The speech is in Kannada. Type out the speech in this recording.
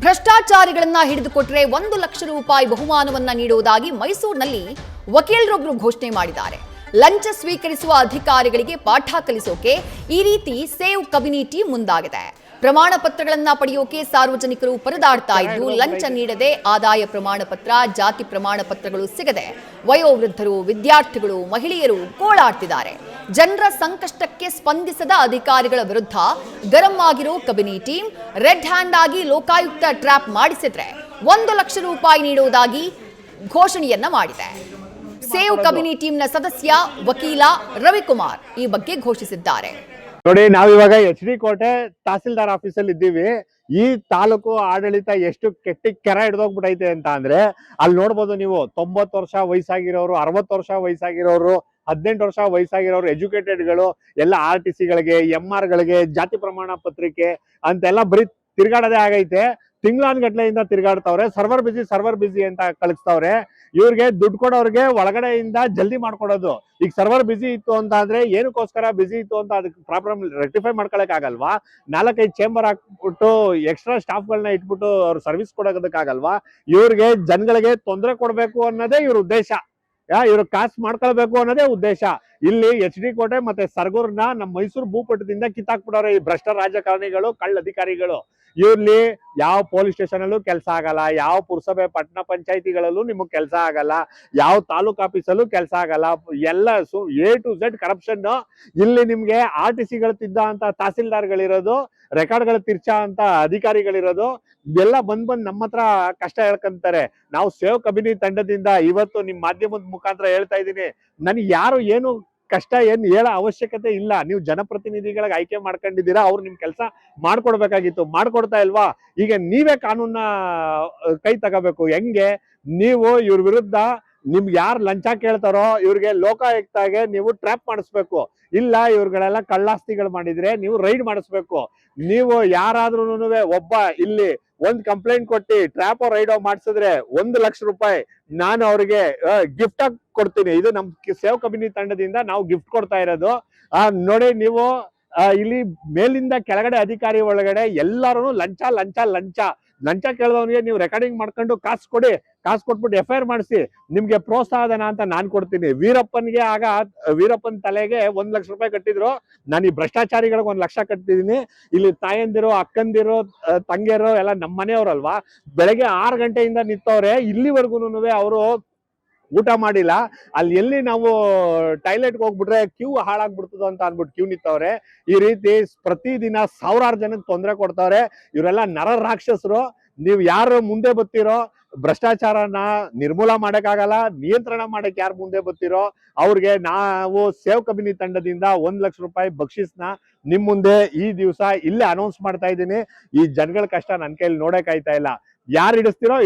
ಭ್ರಷ್ಟಾಚಾರಿಗಳನ್ನ ಹಿಡಿದುಕೊಟ್ರೆ 1 ಲಕ್ಷ ರೂಪಾಯಿ ಬಹುಮಾನವನ್ನ ನೀಡುವುದಾಗಿ ಮೈಸೂರಿನಲ್ಲಿ ವಕೀಲರೊಬ್ಬರು ಘೋಷಣೆ ಮಾಡಿದ್ದಾರೆ. ಲಂಚ ಸ್ವೀಕರಿಸುವ ಅಧಿಕಾರಿಗಳಿಗೆ ಪಾಠ ಕಲಿಸೋಕೆ ಈ ರೀತಿ ಸೇವ್ ಕಮ್ಯುನಿಟಿ ಮುಂದಾಗಿದೆ. ಪ್ರಮಾಣ ಪತ್ರಗಳನ್ನ ಪಡೆಯೋಕೆ ಸಾರ್ವಜನಿಕರು ಪರದಾಡ್ತಾ ಇದ್ದು, ಲಂಚ ನೀಡದೆ ಆದಾಯ ಪ್ರಮಾಣ ಪತ್ರ, ಜಾತಿ ಪ್ರಮಾಣ ಪತ್ರಗಳು ಸಿಗದೆ ವಯೋವೃದ್ಧರು, ವಿದ್ಯಾರ್ಥಿಗಳು, ಮಹಿಳೆಯರು ಗೋಳಾಡ್ತಿದ್ದಾರೆ. ಜನರ ಸಂಕಷ್ಟಕ್ಕೆ ಸ್ಪಂದಿಸದ ಅಧಿಕಾರಿಗಳ ವಿರುದ್ಧ ಗರಂ ಆಗಿರೋ ಕಮ್ಯುನಿಟಿ ರೆಡ್ ಹ್ಯಾಂಡ್ ಆಗಿ ಲೋಕಾಯುಕ್ತ ಟ್ರ್ಯಾಪ್ ಮಾಡಿಸಿದ್ರೆ 1 ಲಕ್ಷ ರೂಪಾಯಿ ನೀಡುವುದಾಗಿ ಘೋಷಣೆಯನ್ನ ಮಾಡಿದೆ. ಸೇವ್ ಕಮ್ಯುನಿಟಿ ನ ಸದಸ್ಯ ವಕೀಲ ರವಿಕುಮಾರ್ ಈ ಬಗ್ಗೆ ಘೋಷಿಸಿದ್ದಾರೆ. ನೋಡಿ, ನಾವಿವಾಗ HD ಕೋಟೆ ತಹಸೀಲ್ದಾರ್ ಆಫೀಸಲ್ಲಿ ಇದ್ದೀವಿ. ಈ ತಾಲೂಕು ಆಡಳಿತ ಎಷ್ಟು ಕೆರ ಹಿಡ್ದೋಗ್ಬಿಟ್ಟೈತೆ ಅಂತ ಅಂದ್ರೆ ಅಲ್ಲಿ ನೋಡ್ಬೋದು ನೀವು. 90 ವರ್ಷ ವಯಸ್ಸಾಗಿರೋರು, 60 ವರ್ಷ ವಯಸ್ಸಾಗಿರೋರು, 18 ವರ್ಷ ವಯಸ್ಸಾಗಿರೋರು, ಎಜುಕೇಟೆಡ್ಗಳು ಎಲ್ಲ RTC ಗಳಿಗೆ, MR ಗಳಿಗೆ, ಜಾತಿ ಪ್ರಮಾಣ ಪತ್ರಿಕೆ ಅಂತೆಲ್ಲ ಬರೀ ತಿರ್ಗಾಡೋದೇ ಆಗೈತೆ. ತಿಂಗಳಾನ್ಗಟ್ಲೆಯಿಂದ ತಿರ್ಗಾಡ್ತಾವ್ರೆ. ಸರ್ವರ್ ಬಿಸಿ ಅಂತ ಕಳಿಸ್ತವ್ರೆ. ಇವ್ರಿಗೆ ದುಡ್ಡು ಕೊಡೋರ್ಗೆ ಒಳಗಡೆಯಿಂದ ಜಲ್ದಿ ಮಾಡ್ಕೊಡೋದು. ಈಗ ಸರ್ವರ್ ಬಿಸಿ ಇತ್ತು ಅಂತ ಅಂದ್ರೆ ಏನಕ್ಕೋಸ್ಕರ ಬಿಸಿ ಇತ್ತು ಅಂತ ಅದಕ್ಕೆ ಪ್ರಾಬ್ಲಮ್ ರೆಕ್ಟಿಫೈ ಮಾಡ್ಕೊಳಕ್ ಆಗಲ್ವಾ? 4-5 ಚೇಂಬರ್ ಹಾಕ್ಬಿಟ್ಟು ಎಕ್ಸ್ಟ್ರಾ ಸ್ಟಾಫ್ಗಳನ್ನ ಇಟ್ಬಿಟ್ಟು ಅವ್ರು ಸರ್ವಿಸ್ ಕೊಡೋದಕ್ಕಾಗಲ್ವಾ? ಇವ್ರಿಗೆ ಜನಗಳಿಗೆ ತೊಂದರೆ ಕೊಡ್ಬೇಕು ಅನ್ನೋದೇ ಇವ್ರ ಉದ್ದೇಶ. ಇವ್ರು ಕಾಸು ಮಾಡ್ಕೊಳ್ಬೇಕು ಅನ್ನೋದೇ ಉದ್ದೇಶ. ಇಲ್ಲಿ HD ಕೋಟೆ ಮತ್ತೆ ಸರಗೂರ್ನ ನಮ್ಮ ಮೈಸೂರು ಭೂಪಟದಿಂದ ಕಿತ್ತಾಕ್ಬಿಡೋರೆ ಈ ಭ್ರಷ್ಟ ರಾಜಕಾರಣಿಗಳು, ಕಳ್ಳ ಅಧಿಕಾರಿಗಳು. ಇಲ್ಲಿ ಯಾವ ಪೊಲೀಸ್ ಸ್ಟೇಷನ್ ಅಲ್ಲೂ ಕೆಲಸ ಆಗಲ್ಲ, ಯಾವ ಪುರಸಭೆ ಪಟ್ಟಣ ಪಂಚಾಯತಿಗಳಲ್ಲೂ ನಿಮಗ್ ಕೆಲಸ ಆಗಲ್ಲ, ಯಾವ ತಾಲೂಕ್ ಆಫೀಸಲ್ಲೂ ಕೆಲಸ ಆಗಲ್ಲ. ಎಲ್ಲ A to Z ಕರಪ್ಷನ್. ಇಲ್ಲಿ ನಿಮ್ಗೆ RTC ಗಳು ತಿದ್ದ ಅಂತ ತಹಸೀಲ್ದಾರ್ಗಳಿರೋದು, ರೆಕಾರ್ಡ್ಗಳು ತಿರ್ಚಾ ಅಂತ ಅಧಿಕಾರಿಗಳಿರೋದು. ಎಲ್ಲ ಬಂದ್ ನಮ್ಮ ಹತ್ರ ಕಷ್ಟ ಹೇಳ್ಕೊಂತಾರೆ. ನಾವು ಸೇವ್ ಕಮ್ಯುನಿಟಿ ತಂಡದಿಂದ ಇವತ್ತು ನಿಮ್ ಮಾಧ್ಯಮದ ಮುಖಾಂತರ ಹೇಳ್ತಾ ಇದ್ದೀನಿ, ನನಗೆ ಯಾರು ಏನು ಕಷ್ಟ ಏನ್ ಹೇಳೋ ಅವಶ್ಯಕತೆ ಇಲ್ಲ. ನೀವು ಜನಪ್ರತಿನಿಧಿಗಳಿಗೆ ಆಯ್ಕೆ ಮಾಡ್ಕೊಂಡಿದ್ದೀರಾ, ಅವ್ರು ನಿಮ್ ಕೆಲಸ ಮಾಡ್ಕೊಡ್ಬೇಕಾಗಿತ್ತು, ಮಾಡ್ಕೊಡ್ತಾ ಇಲ್ವಾ? ಈಗ ನೀವೇ ಕಾನೂನ ಕೈ ತಗೋಬೇಕು. ಹೆಂಗೆ? ನೀವು ಇವ್ರ ವಿರುದ್ಧ ನಿಮ್ಗೆ ಯಾರು ಲಂಚ ಕೇಳ್ತಾರೋ ಇವ್ರಿಗೆ ಲೋಕಾಯುಕ್ತಾಗೆ ನೀವು ಟ್ರ್ಯಾಪ್ ಮಾಡಿಸ್ಬೇಕು. ಇಲ್ಲ ಇವ್ರುಗಳೆಲ್ಲ ಕಳ್ಳಾಸ್ತಿಗಳು ಮಾಡಿದ್ರೆ ನೀವು ರೈಡ್ ಮಾಡಿಸ್ಬೇಕು. ನೀವು ಯಾರಾದ್ರೂ ಒಬ್ಬ ಇಲ್ಲಿ ಒಂದ್ ಕಂಪ್ಲೇಂಟ್ ಕೊಟ್ಟು ಟ್ರ್ಯಾಪ್ ರೈಡ್ ಮಾಡಿಸಿದ್ರೆ 1 ಲಕ್ಷ ರೂಪಾಯಿ ನಾನು ಅವ್ರಿಗೆ ಗಿಫ್ಟ್ ಆಗಿ ಕೊಡ್ತೀನಿ. ಇದು ನಮ್ ಸೇವ್ ಕಮ್ಯುನಿಟಿ ತಂಡದಿಂದ ನಾವು ಗಿಫ್ಟ್ ಕೊಡ್ತಾ ಇರೋದು. ನೋಡಿ, ನೀವು ಇಲ್ಲಿ ಮೇಲಿಂದ ಕೆಳಗಡೆ ಅಧಿಕಾರಿ ಒಳಗಡೆ ಎಲ್ಲರೂ ಲಂಚ ಲಂಚ ಲಂಚ ಲಂಚ ಕೇಳಿದವನಿಗೆ ನೀವು ರೆಕಾರ್ಡಿಂಗ್ ಮಾಡ್ಕೊಂಡು ಕಾಸು ಕೊಡಿ, ಕಾಸು ಕೊಟ್ಬಿಟ್ಟು FIR ಮಾಡಿಸಿ, ನಿಮ್ಗೆ ಪ್ರೋತ್ಸಾಹಧನ ಅಂತ ನಾನ್ ಕೊಡ್ತೀನಿ. ವೀರಪ್ಪನ್ಗೆ ಆಗ ವೀರಪ್ಪನ್ ತಲೆಗೆ 1 ಲಕ್ಷ ರೂಪಾಯಿ ಕಟ್ಟಿದ್ರು. ನಾನು ಈ ಭ್ರಷ್ಟಾಚಾರಿಗಳಿಗೆ 1 ಲಕ್ಷ ಕಟ್ಟಿದೀನಿ. ಇಲ್ಲಿ ತಾಯಂದಿರು, ಅಕ್ಕಂದಿರು, ತಂಗಿಯರು ಎಲ್ಲ ನಮ್ಮ ಮನೆಯವ್ರಲ್ವಾ. ಬೆಳಗ್ಗೆ 6 ಗಂಟೆಯಿಂದ ನಿಂತವ್ರೆ, ಇಲ್ಲಿವರೆಗೂ ಅವರು ಊಟ ಮಾಡಿಲ್ಲ. ಅಲ್ಲಿ ಎಲ್ಲಿ ನಾವು ಟಾಯ್ಲೆಟ್ಗೆ ಹೋಗ್ಬಿಟ್ರೆ ಕ್ಯೂ ಹಾಳಾಗ್ಬಿಡ್ತದ ಅಂತ ಅನ್ಬಿಟ್ಟು ಕ್ಯೂ ನಿಂತವ್ರೆ. ಈ ರೀತಿ ಪ್ರತಿದಿನ ಸಾವಿರಾರು ಜನಕ್ಕೆ ತೊಂದರೆ ಕೊಡ್ತಾವ್ರೆ. ಇವರೆಲ್ಲ ನರ ರಾಕ್ಷಸರು. ನೀವು ಯಾರು ಮುಂದೆ ಬರ್ತಿರೋ ಭ್ರಷ್ಟಾಚಾರನ ನಿರ್ಮೂಲ ಮಾಡಕ್ಕಾಗಲ್ಲ, ನಿಯಂತ್ರಣ ಮಾಡಕ್ ಯಾರು ಮುಂದೆ ಬರ್ತಿರೋ ಅವ್ರಿಗೆ ನಾವು ಸೇವ್ ಕಮ್ಯುನಿಟಿ ತಂಡದಿಂದ 1 ಲಕ್ಷ ರೂಪಾಯಿ ಬಕ್ಷಿಸ್ನ ನಿಮ್ ಮುಂದೆ ಈ ದಿವಸ ಇಲ್ಲೇ ಅನೌನ್ಸ್ ಮಾಡ್ತಾ ಇದ್ದೀನಿ. ಈ ಜನಗಳ ಕಷ್ಟ ನನ್ನ ಕೈಲಿ ನೋಡಕ್ ಆಯ್ತಾ ಇಲ್ಲ. ಯಾರು ಹಿಡಿಸ್ತಿರೋ